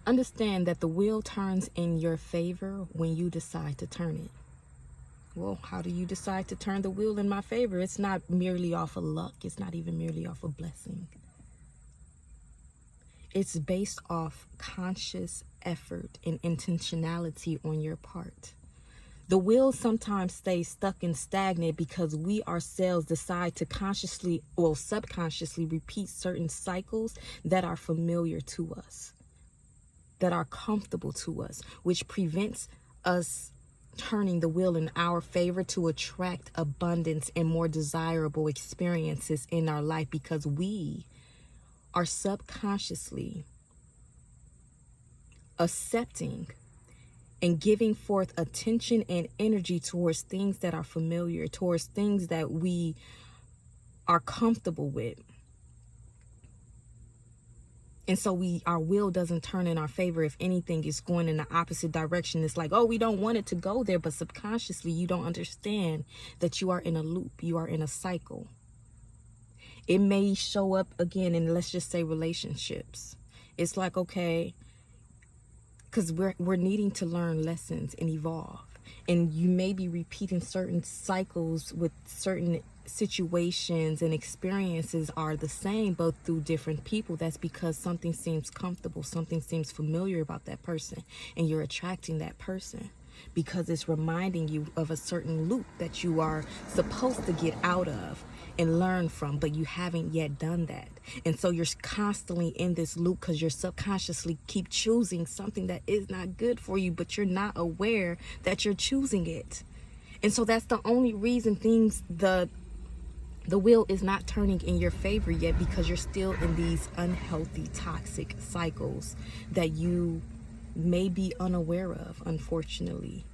Understand that the wheel turns in your favor when you decide to turn it. Well, how do you decide to turn the wheel in my favor? It's not merely off of luck. It's not even merely off of blessing. It's based off conscious effort and intentionality on your part. The wheel sometimes stays stuck and stagnant because we ourselves decide to consciously or subconsciously repeat certain cycles that are familiar to us, that are comfortable to us, which prevents us turning the wheel in our favor to attract abundance and more desirable experiences in our life, because we are subconsciously accepting and giving forth attention and energy towards things that are familiar, towards things that we are comfortable with. And so our will doesn't turn in our favor. If anything, is going in the opposite direction. It's like, oh, we don't want it to go there, but subconsciously you don't understand that you are in a loop. You are in a cycle. It may show up again in, let's just say, relationships. It's like, okay, because we're needing to learn lessons and evolve. And you may be repeating certain cycles with certain situations, and experiences are the same but through different people. That's because something seems comfortable, something seems familiar about that person, and you're attracting that person because it's reminding you of a certain loop that you are supposed to get out of and learn from, but you haven't yet done that. And so you're constantly in this loop because you're subconsciously keep choosing something that is not good for you, but you're not aware that you're choosing it. And so that's the only reason the wheel is not turning in your favor yet, because you're still in these unhealthy, toxic cycles that you may be unaware of, unfortunately.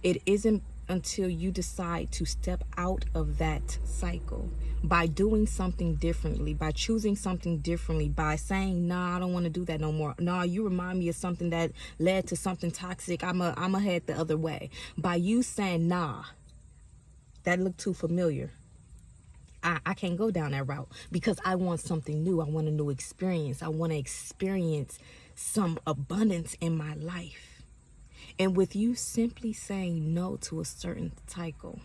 It isn't until you decide to step out of that cycle by doing something differently, by choosing something differently, by saying, nah, I don't want to do that no more. Nah, you remind me of something that led to something toxic. I'ma head the other way. By you saying, nah, that looked too familiar. I can't go down that route because I want something new. I want a new experience. I want to experience some abundance in my life. And with you simply saying no to a certain cycle,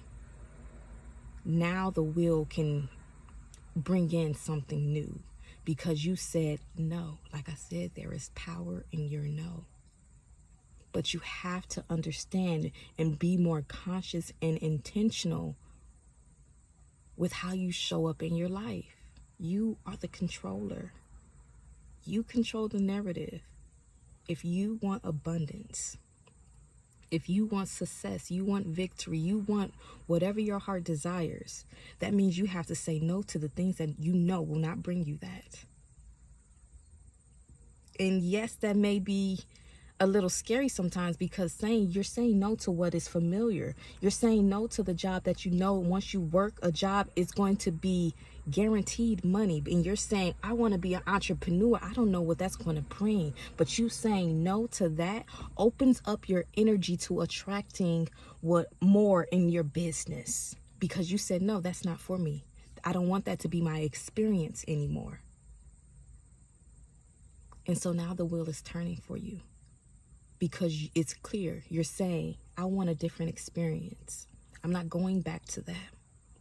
now the wheel can bring in something new because you said no. Like I said, there is power in your no. But you have to understand and be more conscious and intentional with how you show up in your life. You are the controller. You control the narrative. If you want abundance, if you want success, you want victory, you want whatever your heart desires, that means you have to say no to the things that you know will not bring you that. And yes, that may be a little scary sometimes, because you're saying no to what is familiar. You're saying no to the job that you know once you work a job is going to be guaranteed money. And you're saying, I want to be an entrepreneur. I don't know what that's going to bring. But you saying no to that opens up your energy to attracting what more in your business, because you said, no, that's not for me. I don't want that to be my experience anymore. And so now the wheel is turning for you. Because it's clear, you're saying, I want a different experience. I'm not going back to that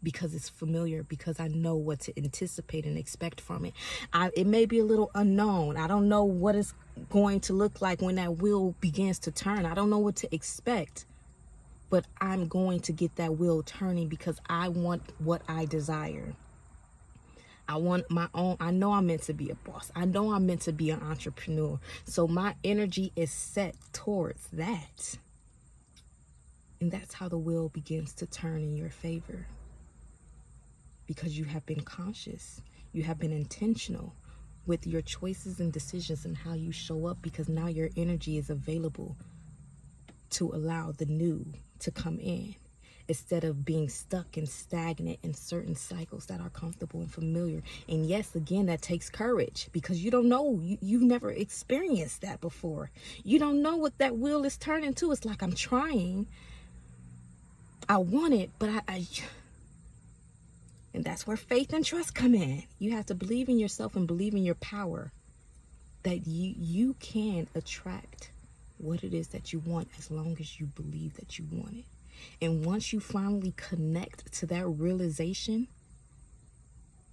because it's familiar, because I know what to anticipate and expect from it. It may be a little unknown. I don't know what it's going to look like when that wheel begins to turn. I don't know what to expect, but I'm going to get that wheel turning because I want what I desire. I want my own. I know I'm meant to be a boss. I know I'm meant to be an entrepreneur. So my energy is set towards that. And that's how the wheel begins to turn in your favor. Because you have been conscious. You have been intentional with your choices and decisions and how you show up, because now your energy is available to allow the new to come in, instead of being stuck and stagnant in certain cycles that are comfortable and familiar. And yes, again, that takes courage, because you don't know. You've never experienced that before. You don't know what that wheel is turning to. It's like, I'm trying. I want it, but and that's where faith and trust come in. You have to believe in yourself and believe in your power. that you can attract what it is that you want as long as you believe that you want it. And once you finally connect to that realization,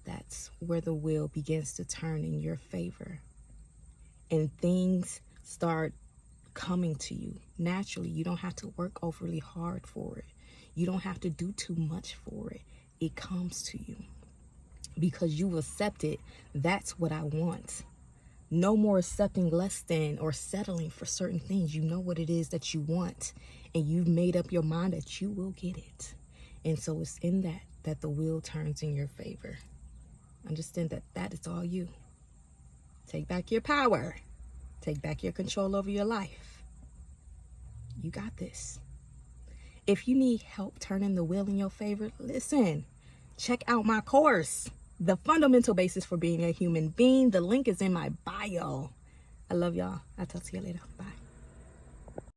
that's where the wheel begins to turn in your favor. And things start coming to you naturally. You don't have to work overly hard for it. You don't have to do too much for it. It comes to you because you've accepted that's what I want. No more accepting less than or settling for certain things. You know what it is that you want, and you've made up your mind that you will get it. And so it's in that the wheel turns in your favor. Understand that is all you. Take back your power. Take back your control over your life. You got this. If you need help turning the wheel in your favor, listen, check out my course, The Fundamental Basis for Being a Human Being. The link is in my bio. I love y'all. I'll talk to you later. Bye.